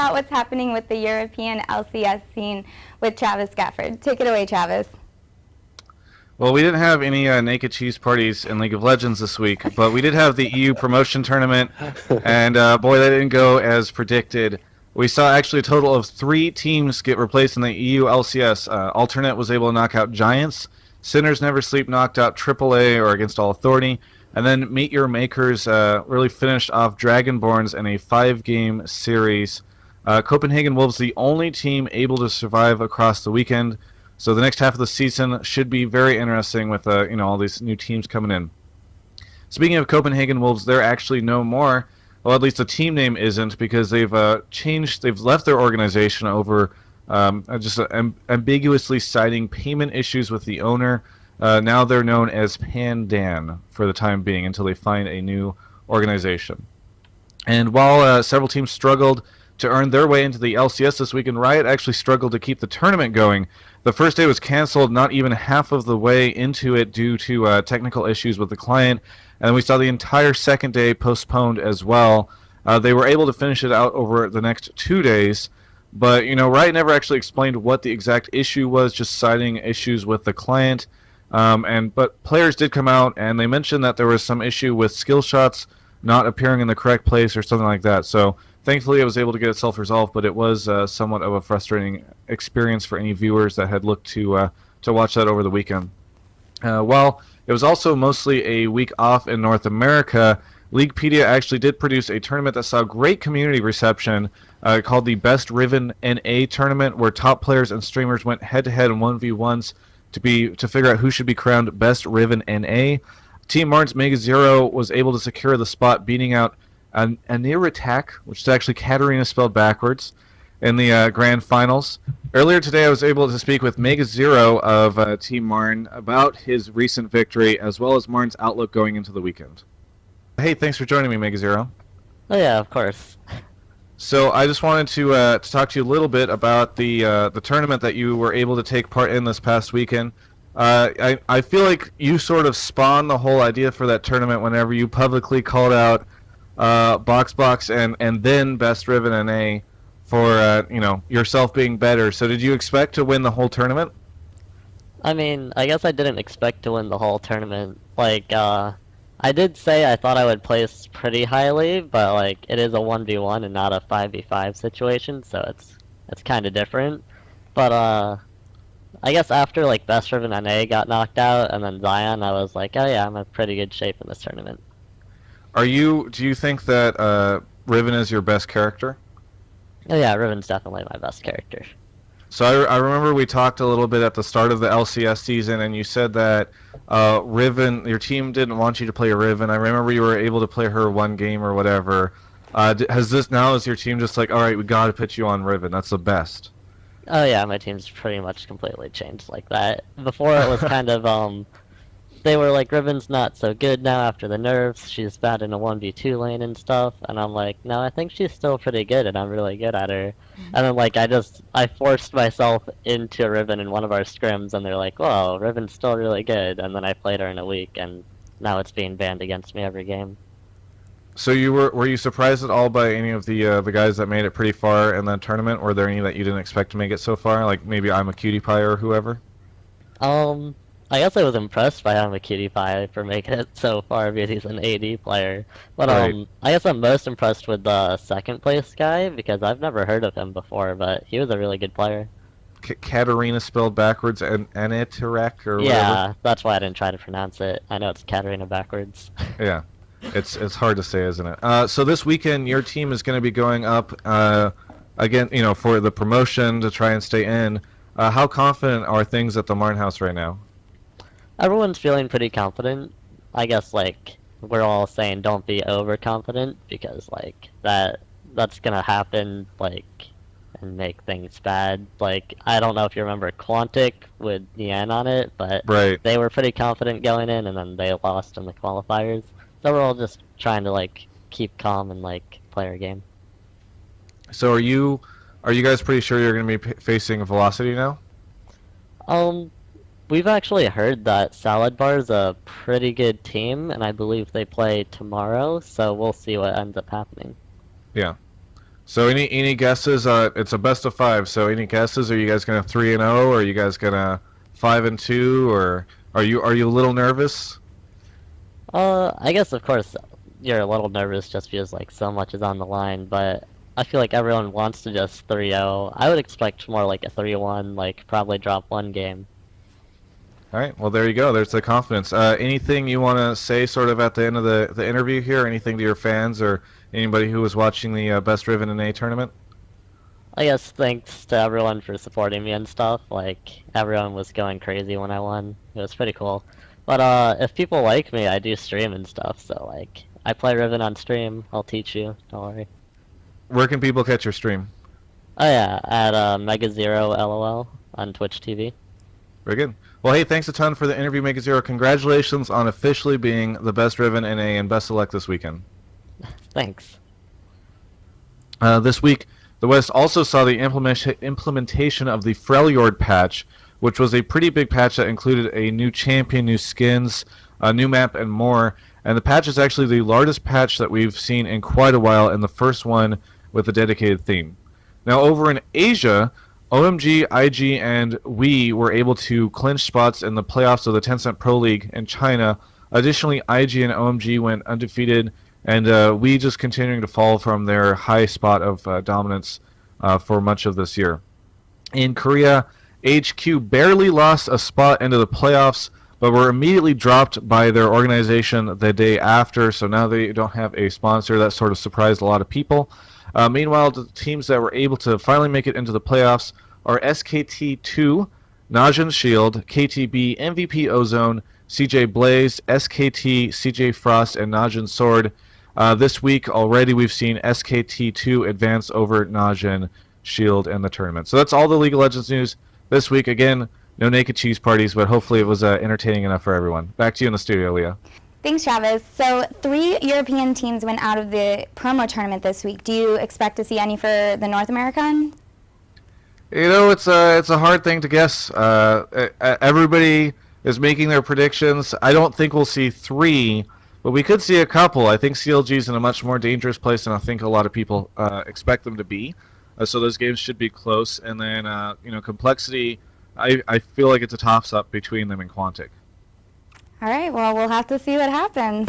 out what's happening with the European LCS scene with Travis Gafford. Take it away, Travis. Well, we didn't have any naked cheese parties in League of Legends this week, but we did have the EU promotion tournament, and boy, that didn't go as predicted. We saw actually a total of 3 teams get replaced in the EU LCS. Alternate was able to knock out Giants. Sinners Never Sleep knocked out AAA or Against All Authority. And then Meet Your Makers really finished off Dragonborns in a 5-game series. Copenhagen Wolves, the only team able to survive across the weekend. So the next half of the season should be very interesting with all these new teams coming in. Speaking of Copenhagen Wolves, they're actually no more. Well, at least the team name isn't, because they've changed. They've left their organization over ambiguously citing payment issues with the owner. Now they're known as Pandan for the time being until they find a new organization. And while several teams struggled to earn their way into the LCS this weekend, Riot actually struggled to keep the tournament going. The first day was canceled not even half of the way into it due to technical issues with the client, and we saw the entire second day postponed as well. They were able to finish it out over the next 2 days, but Riot never actually explained what the exact issue was, just citing issues with the client. But players did come out, and they mentioned that there was some issue with skill shots not appearing in the correct place or something like that. So thankfully it was able to get itself resolved, but it was somewhat of a frustrating experience for any viewers that had looked to watch that over the weekend. While it was also mostly a week off in North America, Leaguepedia actually did produce a tournament that saw great community reception called the Best Riven NA tournament, where top players and streamers went head-to-head in 1v1s to figure out who should be crowned Best Riven NA. Team Martin's Mega Zero was able to secure the spot, beating out Anirutak, which is actually Katarina spelled backwards, in the grand finals. Earlier today, I was able to speak with Mega Zero of Team Martin about his recent victory, as well as Martin's outlook going into the weekend. Hey, thanks for joining me, Mega Zero. Oh yeah, of course. So I just wanted to talk to you a little bit about the tournament that you were able to take part in this past weekend. I feel like you sort of spawned the whole idea for that tournament whenever you publicly called out BoxBox and then Best Riven NA for yourself being better. So did you expect to win the whole tournament? I mean, I guess I didn't expect to win the whole tournament. Like, I did say I thought I would place pretty highly, but like it is a 1v1 and not a 5v5 situation, so it's kind of different. But I guess after like Best Riven NA got knocked out and then Zion, I was like, oh yeah, I'm in pretty good shape in this tournament. Do you think that Riven is your best character? Oh yeah, Riven's definitely my best character. So I remember we talked a little bit at the start of the LCS season, and you said that Riven, your team didn't want you to play Riven. I remember you were able to play her one game or whatever. Is your team just like, all right, we got to put you on Riven? That's the best. Oh yeah, my team's pretty much completely changed like that. Before it was kind of they were like, Riven's not so good now after the nerfs, she's bad in a 1v2 lane and stuff, and I'm like, no, I think she's still pretty good and I'm really good at her. And then like I forced myself into Riven in one of our scrims, and they're like, whoa, Riven's still really good, and then I played her in a week, and now it's being banned against me every game. So were you surprised at all by any of the guys that made it pretty far in that tournament? Were there any that you didn't expect to make it so far, like maybe I'm a Cutie Pie or whoever? I guess I was impressed by I'm a Cutie Pie for making it so far because he's an AD player. But Right. I guess I'm most impressed with the second place guy because I've never heard of him before, but he was a really good player. Katarina spelled backwards and Anitarek or whatever? Yeah, that's why I didn't try to pronounce it. I know it's Katarina backwards. Yeah. It's hard to say, isn't it? So this weekend, your team is going to be going up again, for the promotion to try and stay in. How confident are things at the Martin House right now? Everyone's feeling pretty confident. I guess like we're all saying don't be overconfident because like that's gonna happen like and make things bad. Like I don't know if you remember Quantic with Nian on it, but Right. they were pretty confident going in and then they lost in the qualifiers. So we're all just trying to like keep calm and like play our game. So are you guys pretty sure you're going to be facing Velocity now? We've actually heard that Salad Bar is a pretty good team, and I believe they play tomorrow, so we'll see what ends up happening. Yeah. So any guesses? It's a best of 5. So any guesses? Are you guys gonna 3-0, or are you guys gonna 5-2, or are you a little nervous? I guess of course you're a little nervous just because like so much is on the line, but I feel like everyone wants to just 3-0. I would expect more like a 3-1, like probably drop one game. All right. Well, there you go. There's the confidence. Anything you want to say, sort of at the end of the interview here? Anything to your fans or anybody who was watching the Best Riven in A tournament? I guess thanks to everyone for supporting me and stuff. Like everyone was going crazy when I won. It was pretty cool. But if people like me, I do stream and stuff. So like I play Riven on stream. I'll teach you. Don't worry. Where can people catch your stream? Oh yeah, at Mega Zero LOL on Twitch TV. Very good. Well, hey, thanks a ton for the interview, Mega Zero. Congratulations on officially being the Best Riven in A, and best of luck this weekend. Thanks. This week, the West also saw the implementation of the Freljord patch, which was a pretty big patch that included a new champion, new skins, a new map, and more. And the patch is actually the largest patch that we've seen in quite a while, and the first one with a dedicated theme. Now, over in Asia, OMG, IG, and we were able to clinch spots in the playoffs of the Tencent Pro League in China. Additionally, IG and OMG went undefeated, and we just continuing to fall from their high spot of dominance for much of this year. In Korea, HQ barely lost a spot into the playoffs, but were immediately dropped by their organization the day after, so now they don't have a sponsor. That sort of surprised a lot of people. Meanwhile, the teams that were able to finally make it into the playoffs are SKT2, Najin Shield, KTB, MVP Ozone, CJ Blaze, SKT, CJ Frost, and Najin Sword. This week already we've seen SKT2 advance over Najin Shield in the tournament. So that's all the League of Legends news this week. Again, no naked cheese parties, but hopefully it was entertaining enough for everyone. Back to you in the studio, Leah. Thanks, Travis. So 3 European teams went out of the promo tournament this week. Do you expect to see any for the North American? You know, it's a hard thing to guess. Everybody is making their predictions. I don't think we'll see 3, but we could see a couple. I think CLG's in a much more dangerous place than I think a lot of people expect them to be. So those games should be close. And then, you know, Complexity, I feel like it's a toss-up between them and Quantic. All right, well, we'll have to see what happens.